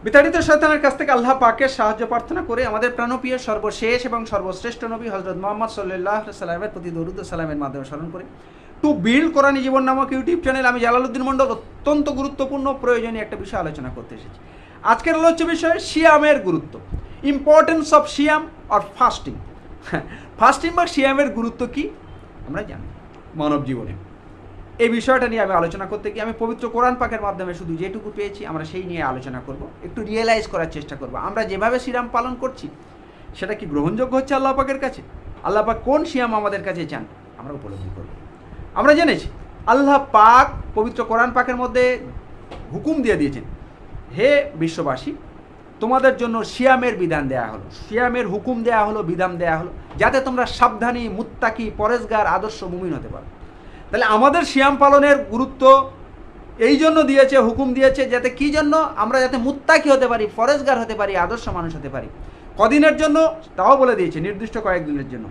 বিতাড়িত শয়তানের কাছ থেকে আল্লাহ পাকের সাহায্য প্রার্থনা করে আমাদের প্রাণপ্রিয় সর্বশেষ এবং সর্বশ্রেষ্ঠ নবী হযরত মুহাম্মদ সাল্লাল্লাহু আলাইহি সাল্লামের প্রতি দরুদ ও সালামের মাধ্যমে স্মরণ করে টু বিল্ড কোরআনি জীবন নামক ইউটিউব চ্যানেল আমি জালালউদ্দিন মণ্ডল অত্যন্ত গুরুত্বপূর্ণ প্রয়োজনীয় একটা বিষয় আলোচনা করতে এসেছি। আজকের আলোচ্য বিষয় সিয়ামের গুরুত্ব, importance of Siam or fasting. Fasting বা সিয়ামের গুরুত্ব কি আমরা জানি মানব জীবনে। এই বিষয়টা নিয়ে আমি আলোচনা করতে গিয়ে আমি পবিত্র কোরআন পাকের মাধ্যমে শুধু যেটুকু পেয়েছি আমরা সেই নিয়ে আলোচনা করব, একটু রিয়েলাইজ করার চেষ্টা করব আমরা যেভাবে সিয়াম পালন করছি সেটা কি গ্রহণযোগ্য হচ্ছে আল্লাহ পাকের কাছে, আল্লাহ পাক কোন সিয়াম আমাদের কাছে চান আমরা উপলব্ধি করব। আমরা জেনেছি আল্লাহ পাক পবিত্র কোরআন পাকের মধ্যে হুকুম দিয়ে দিয়েছেন, হে বিশ্ববাসী তোমাদের জন্য সিয়ামের বিধান দেয়া হলো, সিয়ামের হুকুম দেয়া হলো, বিধান দেয়া হলো যাতে তোমরা সাবধানী, মুত্তাকি, পরেজগার, আদর্শ মুমিন হতে পারো। তাহলে আমাদের সিয়াম পালনের গুরুত্ব এই জন্য দিয়েছে, হুকুম দিয়েছে যাতে কি জন্য আমরা যাতে মুত্তাকি হতে পারি, ফরেজগার হতে পারি, আদর্শ মানুষ হতে পারি। কদিনের জন্য তাও বলে দিয়েছে, নির্দিষ্ট কয়েকদিনের জন্য।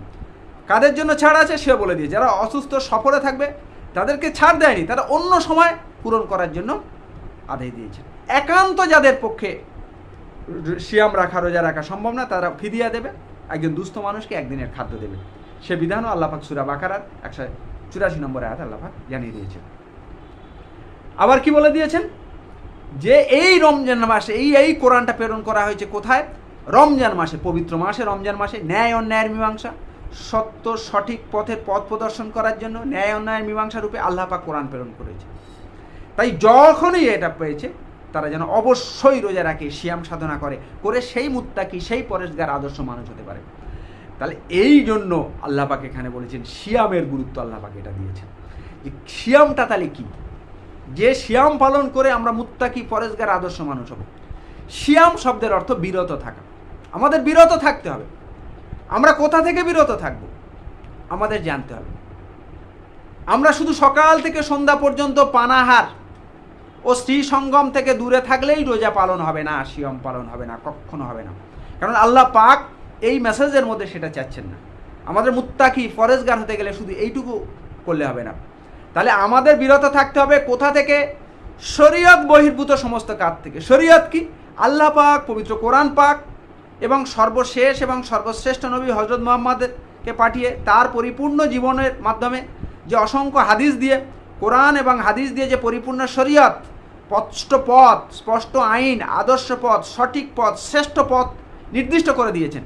কাদের জন্য ছাড় আছে সেও বলে দিয়েছে, যারা অসুস্থ সফরে থাকবে তাদেরকে ছাড় দেয়নি, তারা অন্য সময় পূরণ করার জন্য আদেশ দিয়েছে। একান্ত যাদের পক্ষে সিয়াম রাখা, রোজা রাখা সম্ভব না তারা ফিদিয়া দেবে, একজন দুস্থ মানুষকে একদিনের খাদ্য দেবে। সে বিধানও আল্লাহ পাক সূরা বাকারার 184 নম্বর আয়াত আল্লাহ পাক জানিয়ে দিয়েছেন। আবার কি বলে দিয়েছেন যে এই রমজান মাসে এই কোরআনটা প্রেরণ করা হয়েছে কোথায়? রমজান মাসে, পবিত্র মাসে, রমজান মাসে ন্যায় অন্যায়ের মীমাংসা, সত্য সঠিক পথের পথ প্রদর্শন করার জন্য ন্যায় অন্যায়ের মীমাংসা রূপে আল্লাহ পাক কোরআন প্রেরণ করেছে। তাই যখনই এটা পেয়েছে তারা যেন অবশ্যই রোজা রাখে, সিয়াম সাধনা করে সেই মুত্তাকি, সেই পরেশগার, আদর্শ মানুষ হতে পারে। তাহলে এই জন্য আল্লাহ পাক এখানে বলেছেন সিয়ামের গুরুত্ব আল্লাহ পাক এটা দিয়েছেন। যে সিয়ামটা তাহলে কি? যে সিয়াম পালন করে আমরা মুত্তাকি, পরেশগার, আদর্শ মানুষ হব। সিয়াম শব্দের অর্থ বিরত থাকা। আমাদের বিরত থাকতে হবে। আমরা কোথা থেকে বিরত থাকব আমাদের জানতে হবে। আমরা শুধু সকাল থেকে সন্ধ্যা পর্যন্ত পানাহার ও স্ত্রী সঙ্গম থেকে দূরে থাকলেই রোজা পালন হবে না, সিয়াম পালন হবে না, কখনো হবে না। কারণ আল্লাহ পাক এই মেসেজের মধ্যে সেটা চাচ্ছেন না। আমাদের মুত্তাকি, ফরেজগার হতে গেলে শুধু এইটুকু করলে হবে না। তাহলে আমাদের বিরত থাকতে হবে কোথা থেকে? শরীয়ত বহির্ভূত সমস্ত কাজ থেকে। শরীয়ত কি? আল্লাহ পাক পবিত্র কোরআন পাক এবং সর্বশেষ এবং সর্বশ্রেষ্ঠ নবী হযরত মুহাম্মদকে পাঠিয়ে তার পরিপূর্ণ জীবনের মাধ্যমে যে অসংখ্য হাদিস দিয়ে, কোরআন এবং হাদিস দিয়ে যে পরিপূর্ণ শরীয়ত, স্পষ্ট পথ, স্পষ্ট আইন, আদর্শ পথ, সঠিক পথ, শ্রেষ্ঠ পথ নির্দিষ্ট করে দিয়েছেন।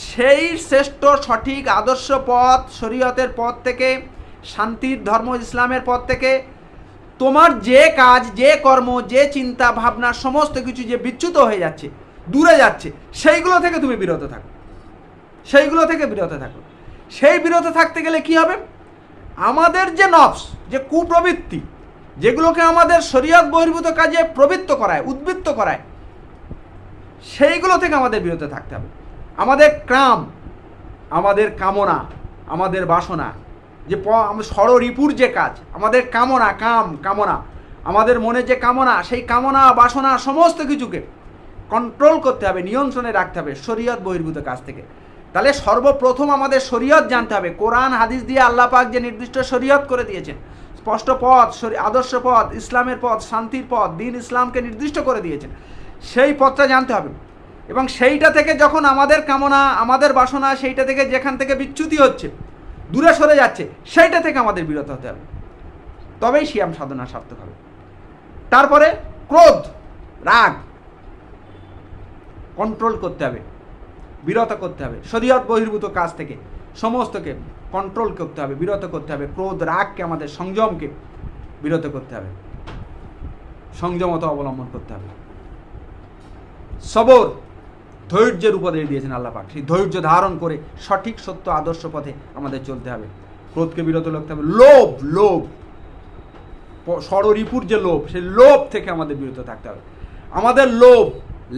সেই শ্রেষ্ঠ সঠিক আদর্শ পথ, শরীয়তের পথ থেকে, শান্তির ধর্ম ইসলামের পথ থেকে তোমার যে কাজ, যে কর্ম, যে চিন্তা ভাবনা সমস্ত কিছু যে বিচ্যুত হয়ে যাচ্ছে, দূরে যাচ্ছে, সেইগুলো থেকে তুমি বিরত থাকো, সেইগুলো থেকে বিরত থাকো। সেই বিরত থাকতে গেলে কি হবে? আমাদের যে নফস, যে কুপ্রবৃত্তি, যেগুলোকে আমাদের শরীয়ত বহির্ভূত কাজে প্রবৃত্ত করায়, উদ্বৃত্ত করায়, সেইগুলো থেকে আমাদের বিরত থাকতে হবে। আমাদের ক্রাম, আমাদের কামনা, আমাদের বাসনা, যে ষড়রিপুর যে কাজ, আমাদের কামনা, আমাদের মনে যে কামনা, সেই কামনা বাসনা সমস্ত কিছুকে কন্ট্রোল করতে হবে, নিয়ন্ত্রণে রাখতে হবে শরীয়ত বহির্ভূত কাজ থেকে। তাহলে সর্বপ্রথম আমাদের শরীয়ত জানতে হবে। কোরআন হাদিস দিয়ে আল্লাহ পাক যে নির্দিষ্ট শরীয়ত করে দিয়েছেন, স্পষ্ট পথ, আদর্শ পথ, ইসলামের পথ, শান্তির পথ, দ্বীন ইসলামকে নির্দিষ্ট করে দিয়েছেন, সেই পথটা জানতে হবে। এবং সেইটা থেকে যখন আমাদের কামনা, আমাদের বাসনা, সেইটা থেকে যেখান থেকে বিচ্যুতি হচ্ছে, দূরে সরে যাচ্ছে, সেইটা থেকে আমাদের বিরত হতে হবে, তবেই সিয়াম সাধনা সার্থক হবে। তারপরে ক্রোধ, রাগ কন্ট্রোল করতে হবে, বিরত করতে হবে। শরীয়ত বহির্ভূত কাজ থেকে সমস্তকে কন্ট্রোল করতে হবে, বিরত করতে হবে। ক্রোধ, রাগকে, আমাদের সংযমকে বিরত করতে হবে, সংযমতা অবলম্বন করতে হবে। সবর, ধৈর্যের উপদেশ দিয়েছেন আল্লাহ পাক। সেই ধৈর্য ধারণ করে সঠিক সত্য আদর্শ পথে আমাদের চলতে হবে। ক্রোধকে বিরত রাখতে হবে। লোভ, ষড়রিপুর যে লোভ, সেই লোভ থেকে আমাদের বিরত থাকতে হবে। আমাদের লোভ,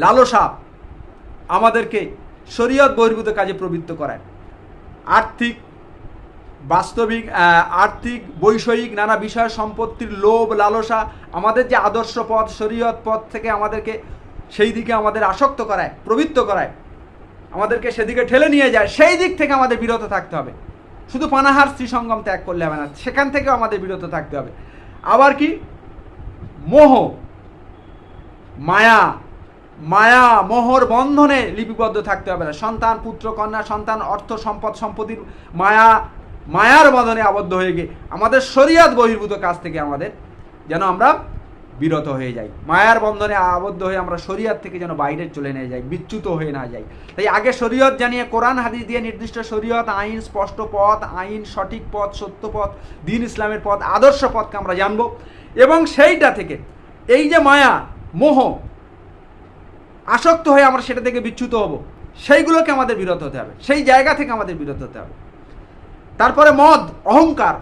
লালসা আমাদেরকে শরীয়ত বহির্ভূত কাজে প্রবৃত্ত করায়। আর্থিক, বাস্তবিক, বৈষয়িক নানা বিষয় সম্পত্তির লোভ, লালসা আমাদের যে আদর্শ পথ, শরীয়ত পথ থেকে আমাদেরকে সেই দিকে আমাদের আসক্ত করায়, প্রবৃত্ত করায়, আমাদেরকে সেদিকে ঠেলে নিয়ে যায়। সেই দিক থেকে আমাদের বিরত থাকতে হবে। শুধু পানাহার, স্ত্রী সঙ্গম ত্যাগ করলে হবে না, সেখান থেকেও আমাদের বিরত থাকতে হবে। আবার কি? মোহ, মায়া, মায়া মোহর বন্ধনে লিপিবদ্ধ থাকতে হবে না। সন্তান পুত্র কন্যা সন্তান অর্থ সম্পদ সম্পত্তির মায়ার বন্ধনে আবদ্ধ হয়ে গিয়ে আমাদের শরিয়াত বহির্ভূত কাজ থেকে আমাদের যেন আমরা বিরত হয়ে যাই, মায়ার বন্ধনে আবদ্ধ হয়ে আমরা শরিয়ত থেকে যেন বাইরে চলে নিয়ে যাই, বিচ্যুত হয়ে না যাই। তাই আগে শরিয়ত জানিয়ে কোরআন হাদিস দিয়ে নির্দিষ্ট শরিয়ত আইন, স্পষ্ট পথ আইন, সঠিক পথ, সত্য পথ, দ্বীন ইসলামের পথ, আদর্শ পথকে আমরা জানবো এবং সেইটা থেকে এই যে মায়া মোহ আসক্ত হয়ে আমরা সেটা থেকে বিচ্যুত হব, সেইগুলোকে আমাদের বিরত হতে হবে, সেই জায়গা থেকে আমাদের বিরত হতে হবে। তারপরে মদ, অহংকার,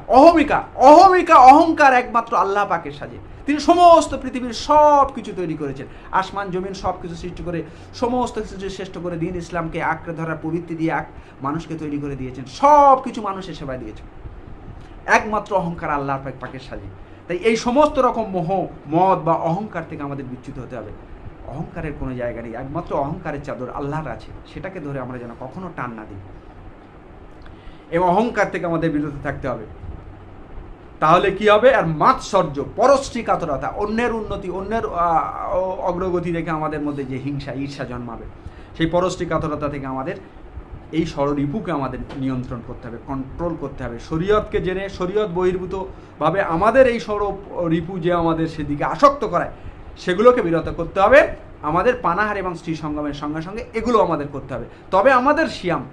অহংকার একমাত্র আল্লাহ পাকের সাজে। তিনি সমস্ত পৃথিবীর সব কিছু তৈরি করেছেন, আসমান জমিন সব কিছু সৃষ্টি করে সমস্ত কিছু শ্রেষ্ঠ করে দ্বীন ইসলামকে আঁকড়ে ধরার প্রবৃত্তি দিয়ে মানুষকে তৈরি করে দিয়েছেন, সব কিছু মানুষের সেবায় দিয়েছেন। একমাত্র অহংকার আল্লাহ পাকের সাজে। তাই এই সমস্ত রকম মোহ মদ বা অহংকার থেকে আমাদের বিচ্যুত হতে হবে। অহংকারের কোনো জায়গা নেই, একমাত্র অহংকারের চাদর আল্লাহর আছে, সেটাকে ধরে আমরা যেন কখনো টান না দিই এবং অহংকার থেকে আমাদের বিরত থাকতে হবে। তাহলে কি হবে? আর মাৎসর্য, পরশ্রী কাতরতা, অন্যের উন্নতি অন্যের অগ্রগতি দেখে আমাদের মধ্যে যে হিংসা ঈর্ষা জন্মাবে, সেই পরশ্রী কাতরতা থেকে আমাদের এই ষড়রিপুকে আমাদের নিয়ন্ত্রণ করতে হবে, কন্ট্রোল করতে হবে। শরীয়তকে জেনে শরীয়ত বহির্ভূতভাবে আমাদের এই ষড়রিপু যে আমাদের সেদিকে আসক্ত করায়, সেগুলোকে বিরত করতে হবে। আমাদের পানাহার এবং স্ত্রী সঙ্গমের সঙ্গে সঙ্গে এগুলো আমাদের করতে হবে। তবে আমাদের সিয়াম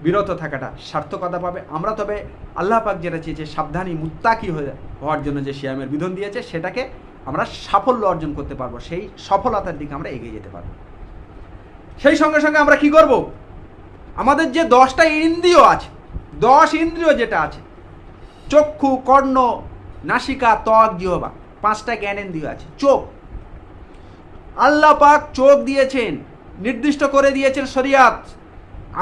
বিরত থাকাটা সার্থকতা পাবে। আমরা তবে আল্লাহ পাক যেটা চেয়েছে সাবধানী মুত্তাকি হওয়ার জন্য যে সিয়ামের বিধান দিয়েছে, সেটাকে আমরা সাফল্য অর্জন করতে পারবো, সেই সফলতার দিকে আমরা এগিয়ে যেতে পারবো। সেই সঙ্গে সঙ্গে আমরা কি করব? আমাদের যে 10টা ইন্দ্রিয় আছে, 10 ইন্দ্রিয় যেটা আছে, চক্ষু, কর্ণ, নাসিকা, ত্বক, জিহ্বা, 5টা জ্ঞানেন্দ্রিয় আছে। চোখ, আল্লাহ পাক চোখ দিয়েছেন, নির্দিষ্ট করে দিয়েছেন শরিয়াত।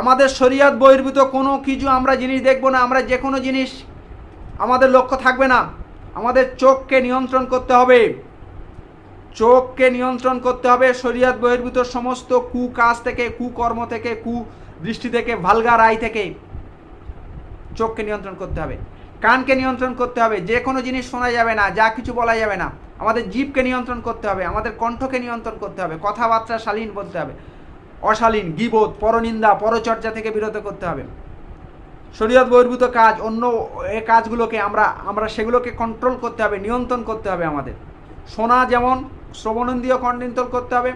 আমাদের শরিয়াত বহির্ভূত কোনো কিছু আমরা জিনিস দেখব না, আমরা যে কোনো জিনিস আমাদের লক্ষ্য থাকবে না। আমাদের চোখকে নিয়ন্ত্রণ করতে হবে, চোখকে নিয়ন্ত্রণ করতে হবে শরিয়াত বহির্ভূত সমস্ত কুকাজ থেকে, কুকর্ম থেকে, কুদৃষ্টি থেকে, ভালগার আই থেকে চোখকে নিয়ন্ত্রণ করতে হবে। কানকে নিয়ন্ত্রণ করতে হবে, যে কোনো জিনিস শোনা যাবে না, যা কিছু বলা যাবে না। আমাদের জিভকে নিয়ন্ত্রণ করতে হবে, আমাদের কণ্ঠকে নিয়ন্ত্রণ করতে হবে, কথাবার্তা শালীন বলতে হবে, অশালীন গীবত, পরনিন্দা, পরচর্চা থেকে বিরত করতে হবে। শরীয়ত বহির্ভূত কাজ, অন্য এই কাজগুলোকে আমরা সেগুলোকে কন্ট্রোল করতে হবে, নিয়ন্ত্রণ করতে হবে। আমাদের শোনা যেমন শ্রবণেন্দ্রিয় নিয়ন্ত্রণ করতে হবে,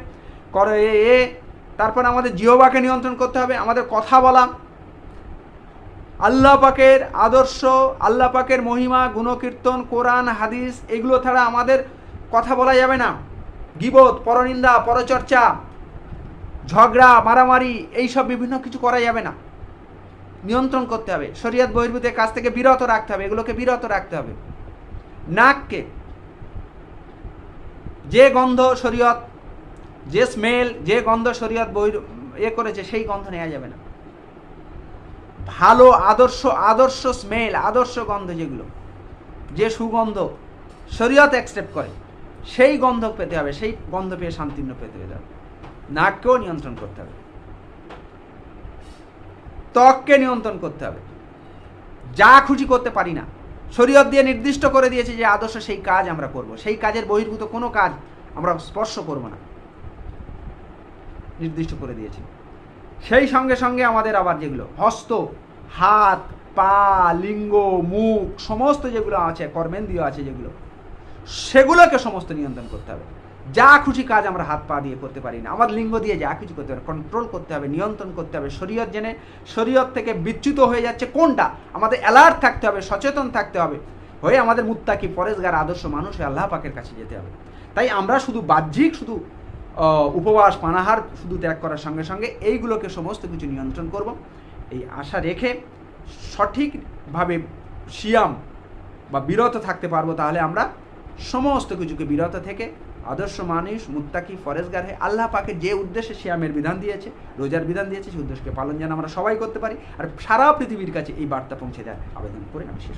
তারপরে আমাদের জিহ্বাকে নিয়ন্ত্রণ করতে হবে। আমাদের কথা বলা, আল্লাহ পাকের আদর্শ, আল্লাহ পাকের মহিমা, গুণকীর্তন, কোরআন হাদিস, এগুলো ছাড়া আমাদের কথা বলা যাবে না। গীবত, পরনিন্দা, পরচর্চা, ঝগড়া, মারামারি, এইসব বিভিন্ন কিছু করা যাবে না, নিয়ন্ত্রণ করতে হবে। শরীয়ত বহির্ভূত কাজ থেকে বিরত রাখতে হবে, এগুলোকে বিরত রাখতে হবে। নাককে, যে গন্ধ শরীয়ত, যে স্মেল, যে গন্ধ শরীয়ত করেছে, সেই গন্ধ নেওয়া যাবে না। ভালো আদর্শ স্মেল, আদর্শ গন্ধ, যেগুলো যে সুগন্ধ শরীয়ত অ্যাকসেপ্ট করে, সেই গন্ধ পেতে হবে, সেই গন্ধ পেয়ে শান্তিন্য পেতে হবে। নাককেও নিয়ন্ত্রণ করতে হবে, ত্বককে নিয়ন্ত্রণ করতে হবে। যা খুশি করতে পারি না, শরীয়ত দিয়ে নির্দিষ্ট করে দিয়েছে যে আদর্শ, সেই কাজ আমরা করব, সেই কাজের বহির্ভূত কোনো কাজ আমরা স্পর্শ করব না, নির্দিষ্ট করে দিয়েছে। সেই সঙ্গে সঙ্গে আমাদের আবার যেগুলো হস্ত, হাত, পা, লিঙ্গ, মুখ, সমস্ত যেগুলো আছে, কর্মেন্দ্রিয় আছে যেগুলো, সেগুলোকে সমস্ত নিয়ন্ত্রণ করতে হবে। যা খুশি কাজ আমরা হাত পা দিয়ে করতে পারি না, আমার লিঙ্গ দিয়ে যা কিছু করতে হবে, কন্ট্রোল করতে হবে, নিয়ন্ত্রণ করতে হবে। শরীয়ত জেনে শরীয়ত থেকে বিচ্যুত হয়ে যাচ্ছে কোনটা, আমাদের অ্যালার্ট থাকতে হবে, সচেতন থাকতে হবে, হয়ে আমাদের মুত্তাকি পরেজগার আদর্শ মানুষ হয়ে আল্লাহ পাকের কাছে যেতে হবে। তাই আমরা শুধু বাহ্যিক শুধু উপবাস পানাহার শুধু ত্যাগ করার সঙ্গে সঙ্গে এইগুলোকে সমস্ত কিছু নিয়ন্ত্রণ করব, এই আশা রেখে সঠিকভাবে সিয়াম বা বিরত থাকতে পারবো। তাহলে আমরা সমস্ত কিছুকে বিরত থেকে আদর্শ মানুষ মুত্তাকি ফরেজগার হয়ে আল্লাহ পাকে যে উদ্দেশ্যে সিয়ামের বিধান দিয়েছে, রোজার বিধান দিয়েছে, সেই উদ্দেশ্যকে পালন যেন আমরা সবাই করতে পারি, আর সারা পৃথিবীর কাছে এই বার্তা পৌঁছে দেওয়ার আবেদন করে আমি শেষ